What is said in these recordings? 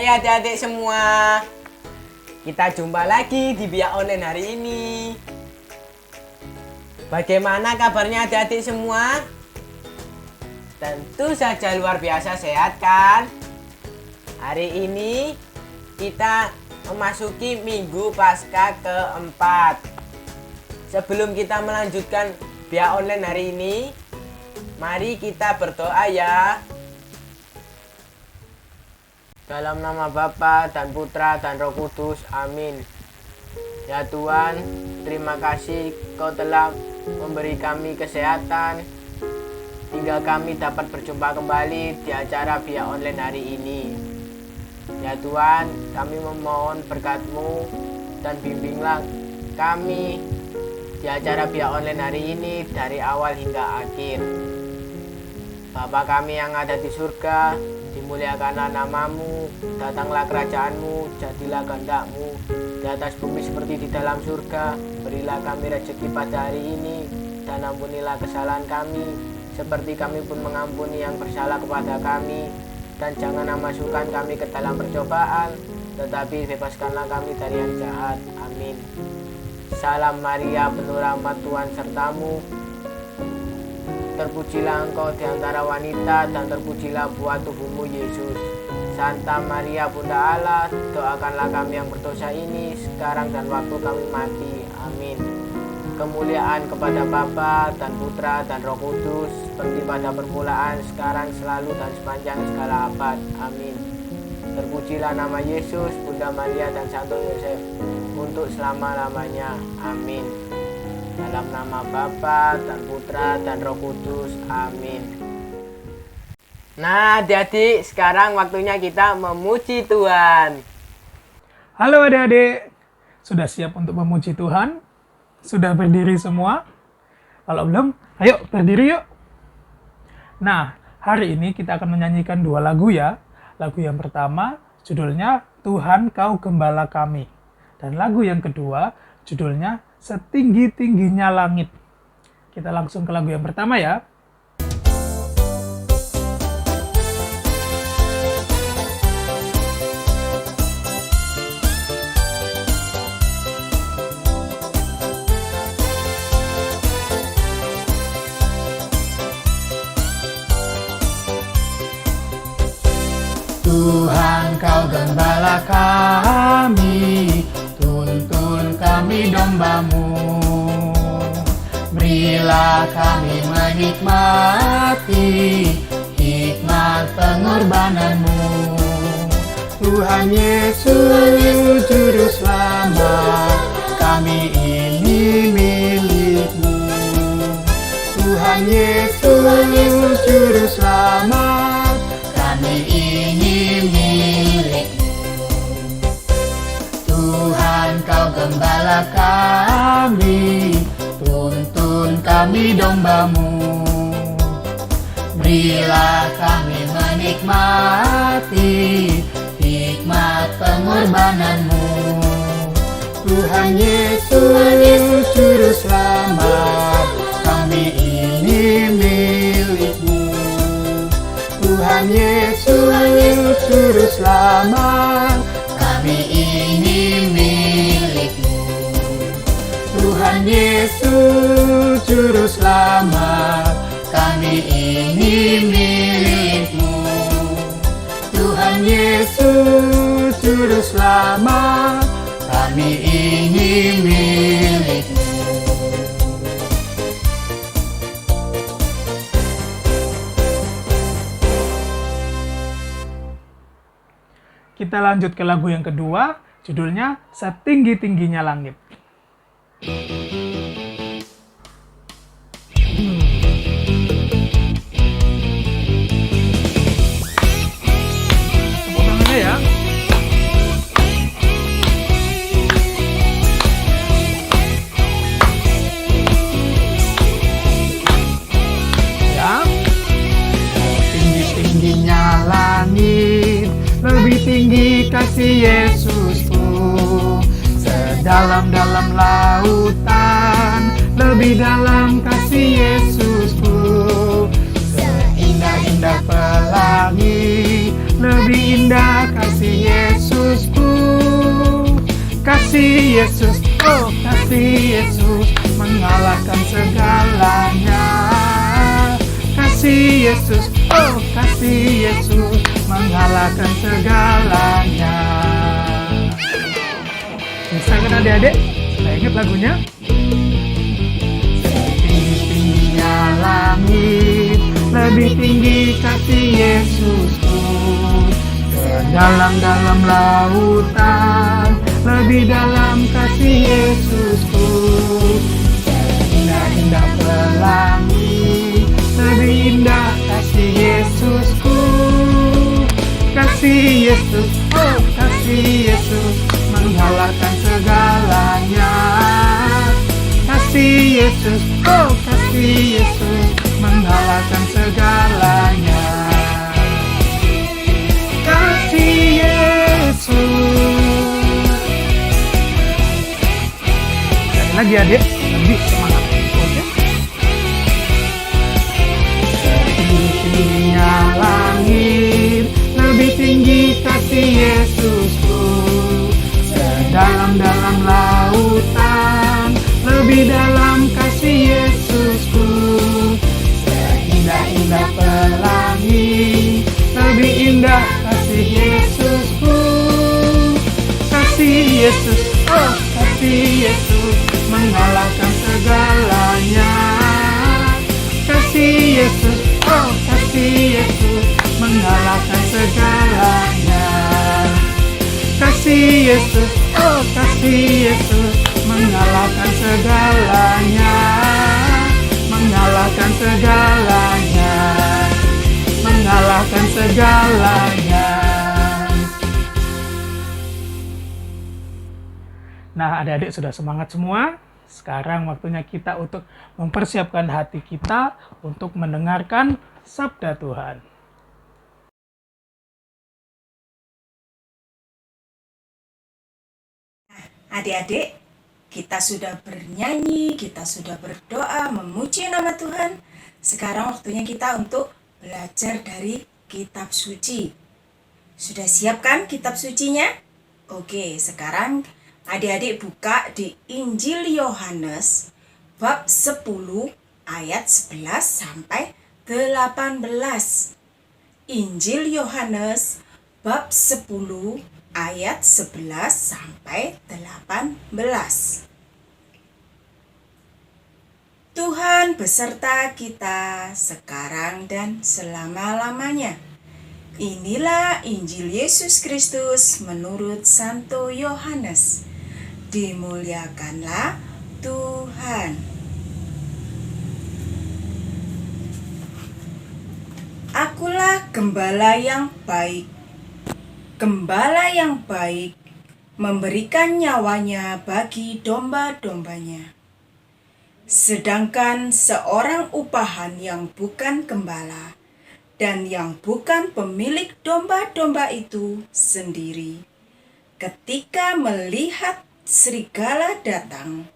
Hai adik-adik semua, kita jumpa lagi di Biak Online hari ini. Bagaimana kabarnya adik-adik semua? Tentu saja luar biasa sehat kan? Hari ini kita memasuki minggu pasca keempat. Sebelum kita melanjutkan Biak Online hari ini, mari kita berdoa ya. Dalam nama Bapa dan Putra dan Roh Kudus, amin. Ya Tuhan, terima kasih Kau telah memberi kami kesehatan hingga kami dapat berjumpa kembali di acara Biak Online hari ini. Ya Tuhan, kami memohon berkat-Mu dan bimbinglah kami di acara Biak Online hari ini dari awal hingga akhir. Bapa kami yang ada di surga, dimuliakanlah nama-Mu, datanglah kerajaan-Mu, jadilah kehendak-Mu di atas bumi seperti di dalam surga. Berilah kami rezeki pada hari ini, dan ampunilah kesalahan kami, seperti kami pun mengampuni yang bersalah kepada kami. Dan janganlah masukkan kami ke dalam percobaan, tetapi bebaskanlah kami dari yang jahat. Amin. Salam Maria, penuh rahmat, Tuhan sertamu. Terpujilah engkau di antara wanita, dan terpujilah buah tubuhmu Yesus. Santa Maria Bunda Allah, doakanlah kami yang berdosa ini sekarang dan waktu kami mati. Amin. Kemuliaan kepada Bapa dan Putra dan Roh Kudus, seperti pada permulaan, sekarang, selalu, dan sepanjang segala abad. Amin. Terpujilah nama Yesus, Bunda Maria dan Santo Yosef, untuk selama-lamanya. Amin. Dalam nama Bapa dan Putra dan Roh Kudus. Amin. Nah, adik-adik, sekarang waktunya kita memuji Tuhan. Halo adik-adik, sudah siap untuk memuji Tuhan? Sudah berdiri semua? Kalau belum, ayo berdiri yuk. Nah, hari ini kita akan menyanyikan dua lagu ya. Lagu yang pertama judulnya Tuhan Kau Gembala Kami. Dan lagu yang kedua judulnya Setinggi-tingginya Langit. Kita langsung ke lagu yang pertama ya. Tuhan Kau Gembala kami, tuntun kami domba-Mu. Berilah kami menikmati hikmat pengorbanan-Mu. Tuhan Yesus Juru Selamat, kami ini milik-Mu. Tuhan Yesus Juru Selamat, kami ini milik-Mu. Tuhan Kau Gembala kami, tuntun kami domba-Mu. Berilah kami menikmati hikmat pengorbanan-Mu. Tuhan Yesus Juru Selamat, kami ini milik-Mu. Tuhan Yesus Juru Selamat, kami ini milik-Mu. Tuhan Yesus Juru Selamat, kami ini milik-Mu. Tuhan Yesus Juru Selamat, kami ini milik-Mu. Kita lanjut ke lagu yang kedua, judulnya Setinggi-tingginya Langit. Tepuk tangannya ya. Ya. Setinggi-tingginya langit, lebih tinggi kasih Yesusku. Sedalam-dalam lautan, lebih dalam kasih Yesusku. Seindah-indah pelangi, lebih indah kasih Yesus. kasih Yesus, oh kasih Yesus mengalahkan segalanya. Kasih Yesus, oh kasih Yesus mengalahkan segalanya. Bisa kan adik-adik? Sudah ingat lagunya? Tinggi-tingginya langit, lebih tinggi kasih Yesusku. Dalam-dalam lautan, lebih dalam kasih Yesusku. Indah-indah pelangi, lebih indah kasih Yesusku. Kasih Yesus, oh kasih Yesus mengalahkan segalanya. Kasih Yesus, oh kasih Yesus mengalahkan segalanya. Kasih Yesus. Sekali lagi adik, lebih semangat. Oke? Tingginya langit, lebih tinggi kasih Yesusku. Sedalam-dalam lautan, lebih dalam kasih Yesusku. Seindah-indah pelangi, lebih indah kasih Yesusku. Kasih Yesus, oh kasih Yesus mengalahkan segalanya. Kasih Yesus, oh kasih Yesus mengalahkan segalanya. Kasih Yesus, oh kasih Yesus mengalahkan segalanya. Mengalahkan segalanya. Mengalahkan segalanya. Nah, adik-adik sudah semangat semua. Sekarang waktunya kita untuk mempersiapkan hati kita untuk mendengarkan sabda Tuhan. Adik-adik, kita sudah bernyanyi, kita sudah berdoa, memuji nama Tuhan. Sekarang waktunya kita untuk belajar dari kitab suci. Sudah siap kan kitab sucinya? Oke, sekarang adik-adik buka di Injil Yohanes bab 10 ayat 11 sampai 18. Injil Yohanes bab 10 ayat 11 sampai 18. Tuhan beserta kita sekarang dan selama-lamanya. Inilah Injil Yesus Kristus menurut Santo Yohanes. Dimuliakanlah Tuhan. Akulah gembala yang baik. Gembala yang baik memberikan nyawanya bagi domba-dombanya. Sedangkan seorang upahan yang bukan gembala dan yang bukan pemilik domba-domba itu sendiri, ketika melihat serigala datang,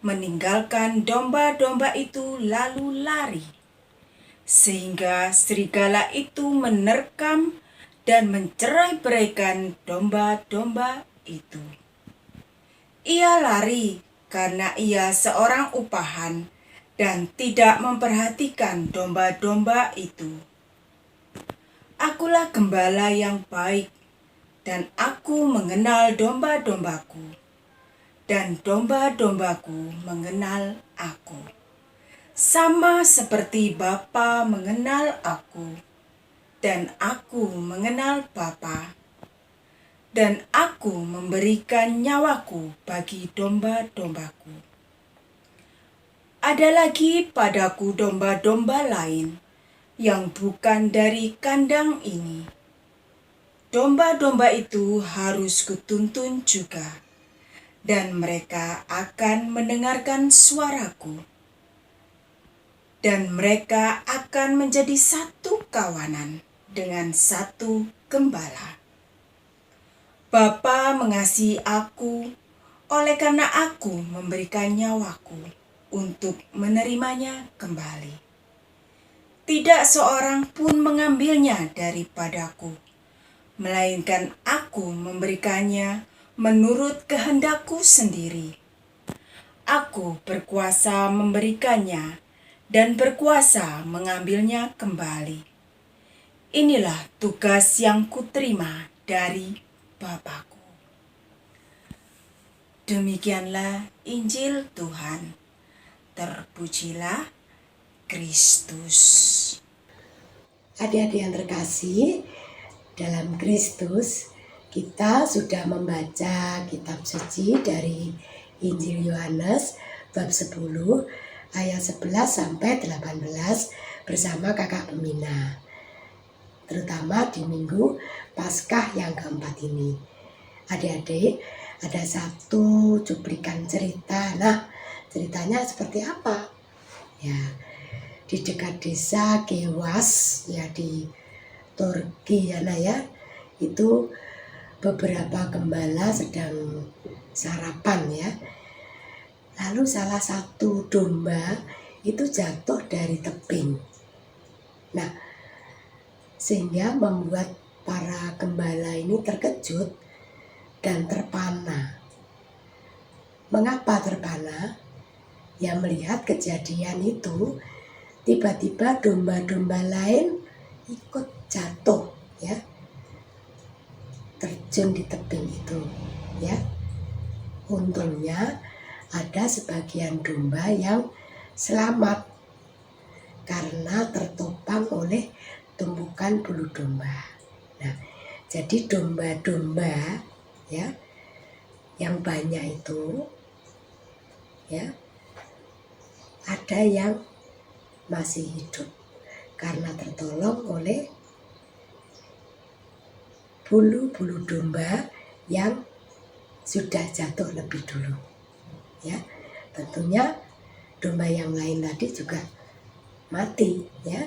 meninggalkan domba-domba itu lalu lari, sehingga serigala itu menerkam dan mencerai-beraikan domba-domba itu. Ia lari karena ia seorang upahan dan tidak memperhatikan domba-domba itu. Akulah gembala yang baik, dan aku mengenal domba-dombaku, dan domba-dombaku mengenal aku. Sama seperti Bapa mengenal aku, dan aku mengenal Bapa, dan aku memberikan nyawaku bagi domba-dombaku. Ada lagi padaku domba-domba lain yang bukan dari kandang ini. Domba-domba itu harus kutuntun juga, dan mereka akan mendengarkan suaraku, dan mereka akan menjadi satu kawanan dengan satu gembala. Bapa mengasihi aku, oleh karena aku memberikan nyawaku untuk menerimanya kembali. Tidak seorang pun mengambilnya daripadaku, melainkan aku memberikannya menurut kehendakku sendiri. Aku berkuasa memberikannya dan berkuasa mengambilnya kembali. Inilah tugas yang kuterima dari Bapakku. Demikianlah Injil Tuhan. Terpujilah Kristus. Adik-adik yang terkasih, dalam Kristus kita sudah membaca kitab suci dari Injil Yohanes bab 10 ayat 11 sampai 18 bersama kakak pembina. Terutama di minggu Paskah yang keempat ini. Adik-adik, ada satu cuplikan cerita. Nah, ceritanya seperti apa? Ya, di dekat desa Kewas ya di Turki ya, itu beberapa gembala sedang sarapan ya. Lalu salah satu domba itu jatuh dari tebing. Nah, sehingga membuat para gembala ini terkejut dan terpana. Mengapa terpana? Ya, melihat kejadian itu, tiba-tiba domba-domba lain ikut jatuh ya, terjun di tebing itu ya. Untungnya ada sebagian domba yang selamat karena tertopang oleh tumpukan bulu domba. Nah, jadi domba-domba ya yang banyak itu ya, ada yang masih hidup karena tertolong oleh bulu-bulu domba yang sudah jatuh lebih dulu ya. Tentunya domba yang lain tadi juga mati ya.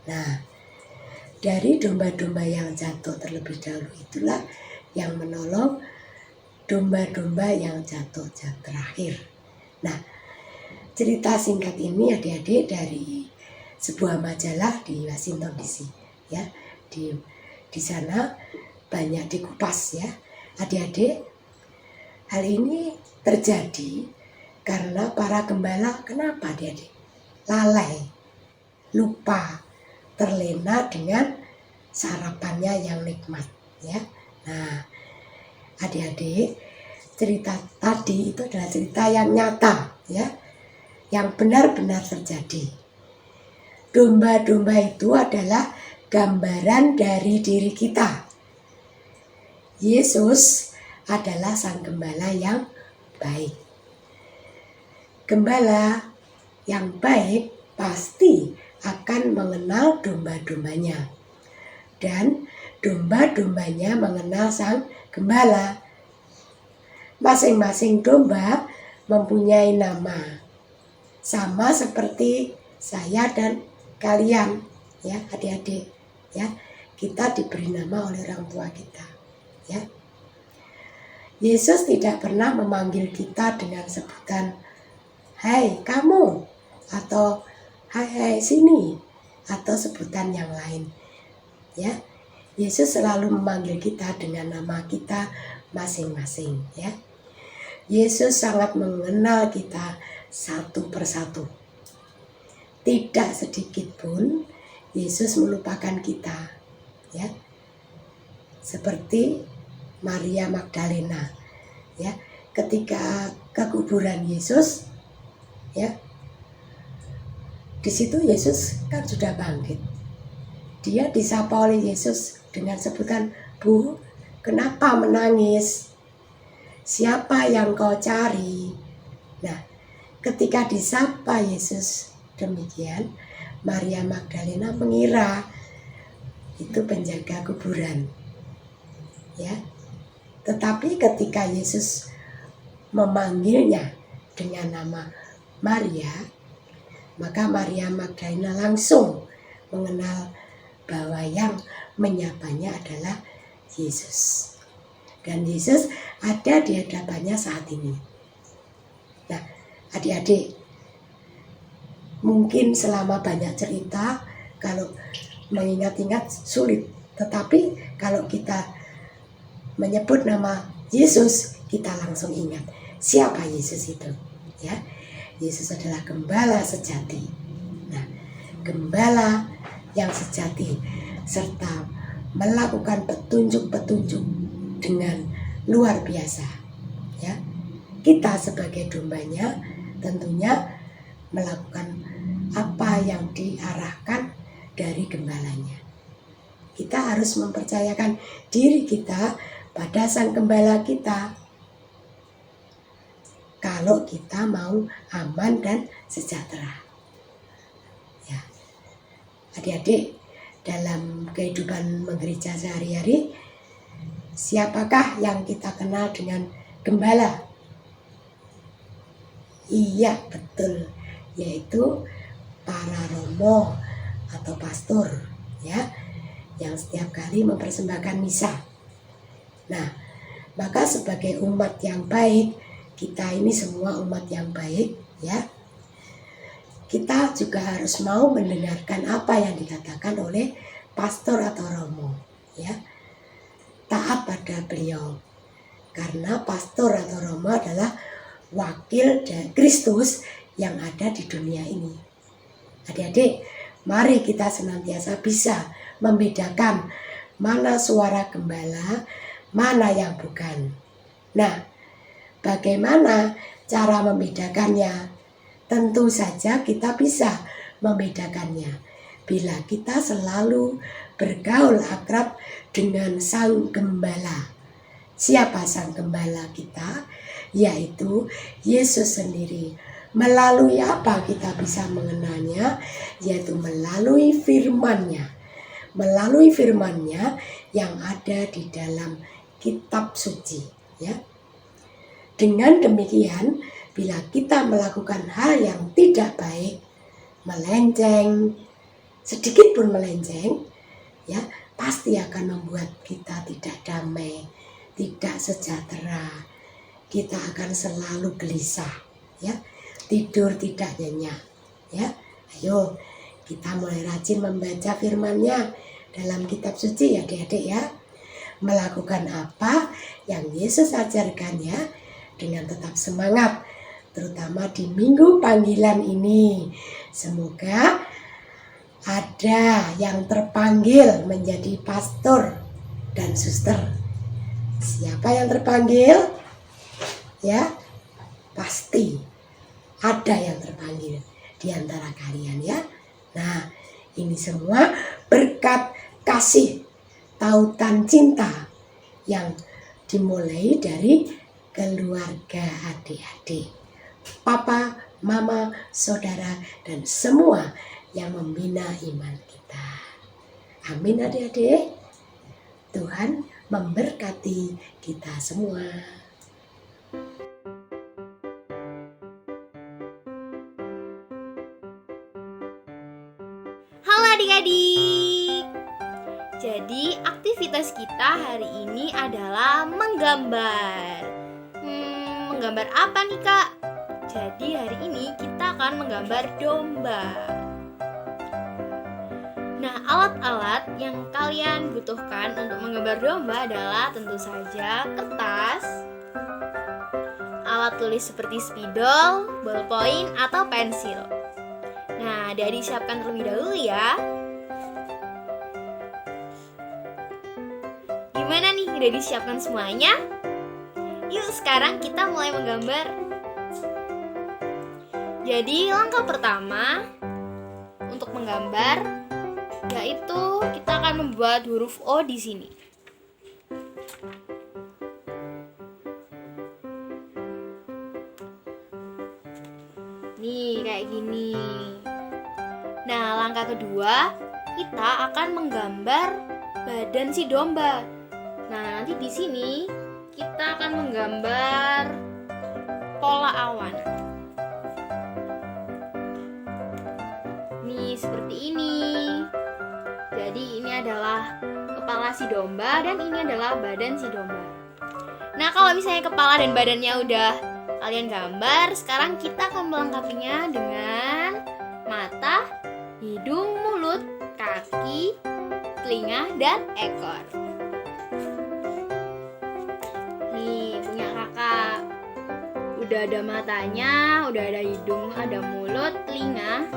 Nah, dari domba-domba yang jatuh terlebih dahulu itulah yang menolong domba-domba yang jatuh terakhir. Nah, cerita singkat ini adik-adik dari sebuah majalah di Washington DC ya. Di sana banyak dikupas ya. Adik-adik, hal ini terjadi karena para gembala kenapa adik-adik? Lalai, lupa, terlena dengan sarapannya yang nikmat ya. Nah, adik-adik, cerita tadi itu adalah cerita yang nyata ya, yang benar-benar terjadi. Domba-domba itu adalah gambaran dari diri kita. Yesus adalah sang gembala yang baik. Gembala yang baik pasti akan mengenal domba-dombanya, dan domba-dombanya mengenal sang gembala. Masing-masing domba mempunyai nama, sama seperti saya dan kalian ya adik-adik ya. Kita diberi nama oleh orang tua kita ya. Yesus tidak pernah memanggil kita dengan sebutan "Hai kamu" atau "Hai sini" atau sebutan yang lain ya. Yesus selalu memanggil kita dengan nama kita masing-masing ya. Yesus sangat mengenal kita satu persatu. Tidak sedikit pun Yesus melupakan kita ya. Seperti Maria Magdalena ya, ketika ke kuburan Yesus ya, di situ Yesus kan sudah bangkit. Dia disapa oleh Yesus dengan sebutan, "Bu, kenapa menangis? Siapa yang kau cari?" Nah, ketika disapa Yesus demikian, Maria Magdalena mengira itu penjaga kuburan ya. Tetapi ketika Yesus memanggilnya dengan nama Maria, maka Maria Magdalena langsung mengenal bahwa yang menyapanya adalah Yesus. Dan Yesus ada di hadapannya saat ini. Nah, adik-adik, mungkin selama banyak cerita, kalau mengingat-ingat sulit. Tetapi kalau kita menyebut nama Yesus, kita langsung ingat siapa Yesus itu, ya. Yesus adalah gembala sejati. Nah, gembala yang sejati serta melakukan petunjuk-petunjuk dengan luar biasa, ya. Kita sebagai dombanya tentunya melakukan apa yang diarahkan dari gembalanya. Kita harus mempercayakan diri kita pada sang gembala kita. Kalau kita mau aman dan sejahtera. Ya. Adik-adik, dalam kehidupan menggereja sehari-hari, siapakah yang kita kenal dengan gembala? Iya, betul, yaitu para romo atau pastor, ya, yang setiap kali mempersembahkan misa. Nah, maka sebagai umat yang baik, kita ini semua umat yang baik, ya, kita juga harus mau mendengarkan apa yang dikatakan oleh pastor atau romo, ya, taat pada beliau, karena pastor atau romo adalah wakil dari Kristus yang ada di dunia ini. Adik-adik, mari kita senantiasa bisa membedakan mana suara gembala, mana yang bukan. Nah, bagaimana cara membedakannya? Tentu saja kita bisa membedakannya bila kita selalu bergaul akrab dengan sang gembala. Siapa sang gembala kita? Yaitu Yesus sendiri. Melalui apa kita bisa mengenalnya? Yaitu melalui firman-Nya. Melalui firman-Nya yang ada di dalam kitab suci, ya. Dengan demikian, bila kita melakukan hal yang tidak baik, melenceng, sedikit pun melenceng, ya, pasti akan membuat kita tidak damai, tidak sejahtera. Kita akan selalu gelisah, ya, tidur tidak nyenyak, ya. Ayo, kita mulai rajin membaca firman-Nya dalam kitab suci, ya adik-adik, ya. Melakukan apa yang Yesus ajarkan, ya, dengan tetap semangat, terutama di minggu panggilan ini. Semoga ada yang terpanggil menjadi pastor dan suster. Siapa yang terpanggil? Ya, pasti ada yang terpanggil di antara kalian, ya. Nah, ini semua berkat kasih, tautan cinta yang dimulai dari keluarga adik-adik, papa, mama, saudara, dan semua yang membina iman kita. Amin adik-adik. Tuhan memberkati kita semua. Halo adik-adik. Jadi aktivitas kita hari ini adalah menggambar. Menggambar apa nih Kak? Jadi hari ini kita akan menggambar domba. Nah, alat-alat yang kalian butuhkan untuk menggambar domba adalah tentu saja kertas, alat tulis seperti spidol, ballpoint, atau pensil. Nah, udah disiapkan terlebih dahulu ya. Gimana nih, udah disiapkan semuanya? Yuk sekarang kita mulai menggambar. Jadi langkah pertama untuk menggambar yaitu kita akan membuat huruf O di sini. Nih kayak gini. Nah, langkah kedua kita akan menggambar badan si domba. Nah, nanti di sini kita akan menggambar pola awan. Nih seperti ini. Jadi ini adalah kepala si domba dan ini adalah badan si domba. Nah, kalau misalnya kepala dan badannya udah kalian gambar, sekarang kita akan melengkapinya dengan mata, hidung, mulut, kaki, telinga, dan ekor. Nih Udah ada matanya, udah ada hidung, ada mulut, telinga,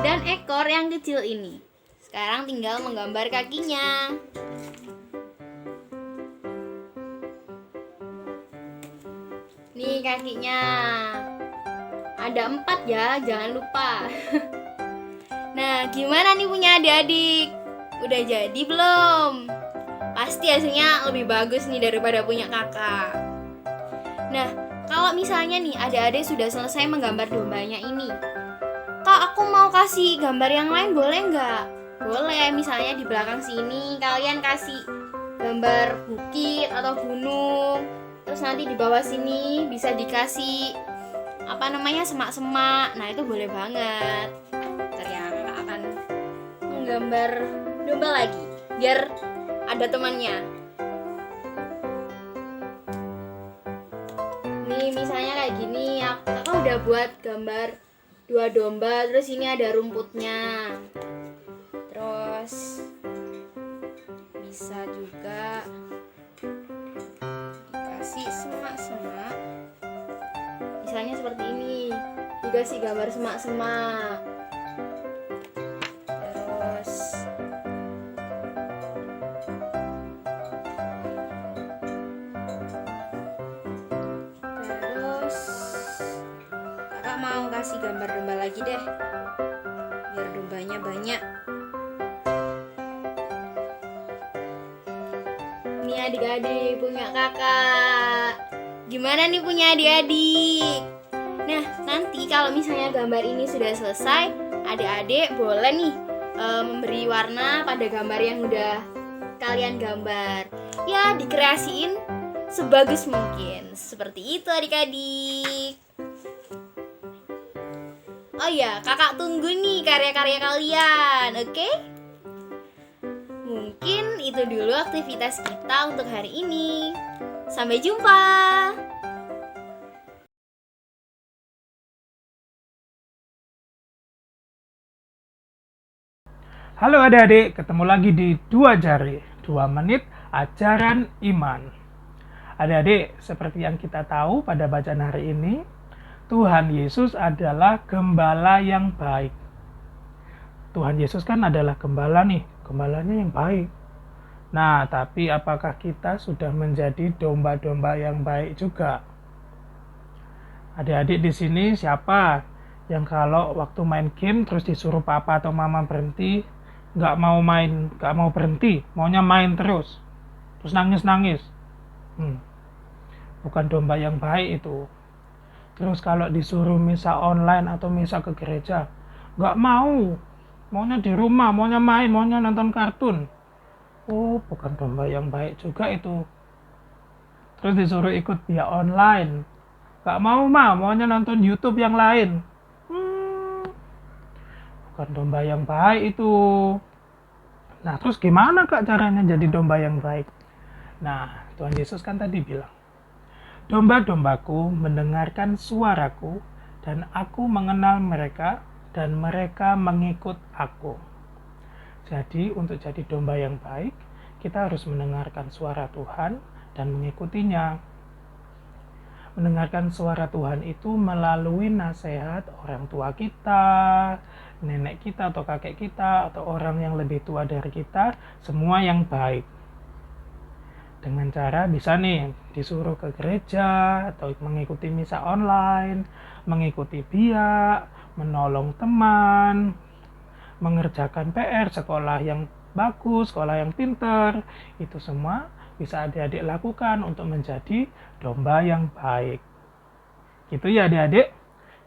dan ekor yang kecil ini. Sekarang tinggal menggambar kakinya. Nih kakinya. Ada 4 ya, jangan lupa. Nah, gimana nih punya adik-adik? Udah jadi belum? Pasti hasilnya lebih bagus nih daripada punya kakak. Nah, kalau misalnya nih adik-adik sudah selesai menggambar dombanya ini, Kak, aku mau kasih gambar yang lain boleh nggak? Boleh, misalnya di belakang sini kalian kasih gambar bukit atau gunung. Terus nanti di bawah sini bisa dikasih semak-semak. Nah, itu boleh banget. Ntar ya, kakak akan menggambar domba lagi biar ada temannya. Nih misalnya kayak gini, kakak udah buat gambar 2 domba, terus ini ada rumputnya. Terus bisa juga dikasih semak-semak. Misalnya seperti ini, dikasih gambar semak-semak. Terus kakak mau kasih gambar domba lagi deh, biar dombanya banyak. Ini adik-adik punya kakak. Gimana nih punya adik-adik? Nah, nanti kalau misalnya gambar ini sudah selesai, adik-adik boleh nih memberi warna pada gambar yang udah kalian gambar. Ya, dikreasiin sebagus mungkin. Seperti itu adik-adik. Oh ya, kakak tunggu nih karya-karya kalian, oke? Mungkin itu dulu aktivitas kita untuk hari ini. Sampai jumpa. Halo adik-adik, ketemu lagi di 2 jari, 2 menit ajaran iman. Adik-adik, seperti yang kita tahu pada bacaan hari ini, Tuhan Yesus adalah gembala yang baik. Tuhan Yesus kan adalah gembala nih, gembalanya yang baik. Nah, tapi apakah kita sudah menjadi domba-domba yang baik juga? Adik-adik di sini siapa yang kalau waktu main game terus disuruh papa atau mama berhenti, nggak mau main, nggak mau berhenti, maunya main terus nangis-nangis? Bukan domba yang baik itu. Terus kalau disuruh misa online atau misa ke gereja, nggak mau, maunya di rumah, maunya main, maunya nonton kartun. Oh, bukan domba yang baik juga itu. Terus disuruh ikut via online, gak mau maunya nonton YouTube yang lain. Bukan domba yang baik itu. Nah, terus gimana kak caranya jadi domba yang baik? Nah, Tuhan Yesus kan tadi bilang, domba-dombaku mendengarkan suaraku, dan aku mengenal mereka, dan mereka mengikut aku. Jadi, untuk jadi domba yang baik, kita harus mendengarkan suara Tuhan dan mengikutinya. Mendengarkan suara Tuhan itu melalui nasihat orang tua kita, nenek kita atau kakek kita, atau orang yang lebih tua dari kita, semua yang baik. Dengan cara bisa nih disuruh ke gereja, atau mengikuti misa online, mengikuti biak, menolong teman, mengerjakan PR, sekolah yang bagus, sekolah yang pintar. Itu semua bisa adik-adik lakukan untuk menjadi domba yang baik. Gitu ya adik-adik.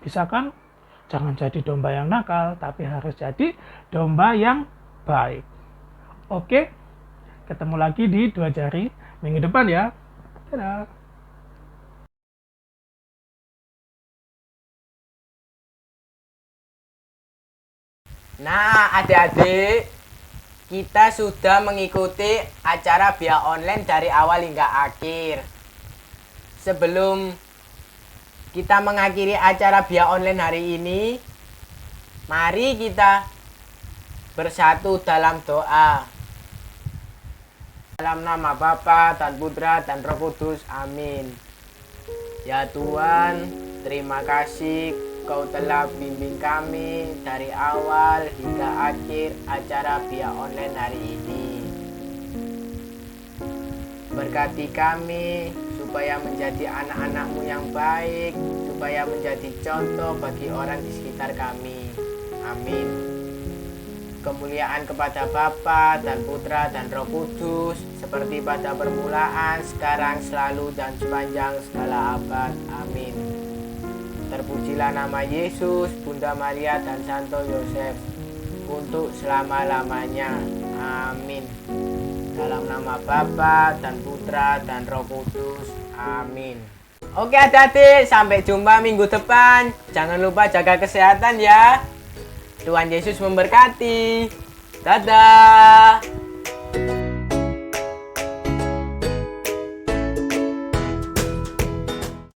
Bisa kan? Jangan jadi domba yang nakal, tapi harus jadi domba yang baik. Oke? Ketemu lagi di 2 jari minggu depan ya. Dadah. Nah, adik-adik, kita sudah mengikuti acara biak online dari awal hingga akhir. Sebelum kita mengakhiri acara biak online hari ini, mari kita bersatu dalam doa. Dalam nama Bapa dan Putra dan Roh Kudus, amin. Ya Tuhan, terima kasih Kau telah bimbing kami dari awal hingga akhir acara Via Online hari ini. Berkati kami supaya menjadi anak-anak-Mu yang baik, supaya menjadi contoh bagi orang di sekitar kami. Amin. Kemuliaan kepada Bapa dan Putra dan Roh Kudus, seperti pada permulaan, sekarang, selalu, dan sepanjang segala abad. Amin. Terpujilah nama Yesus, Bunda Maria, dan Santo Yosef, untuk selama-lamanya. Amin. Dalam nama Bapa dan Putra dan Roh Kudus. Amin. Oke adik-adik, sampai jumpa minggu depan. Jangan lupa jaga kesehatan ya. Tuhan Yesus memberkati. Dadah.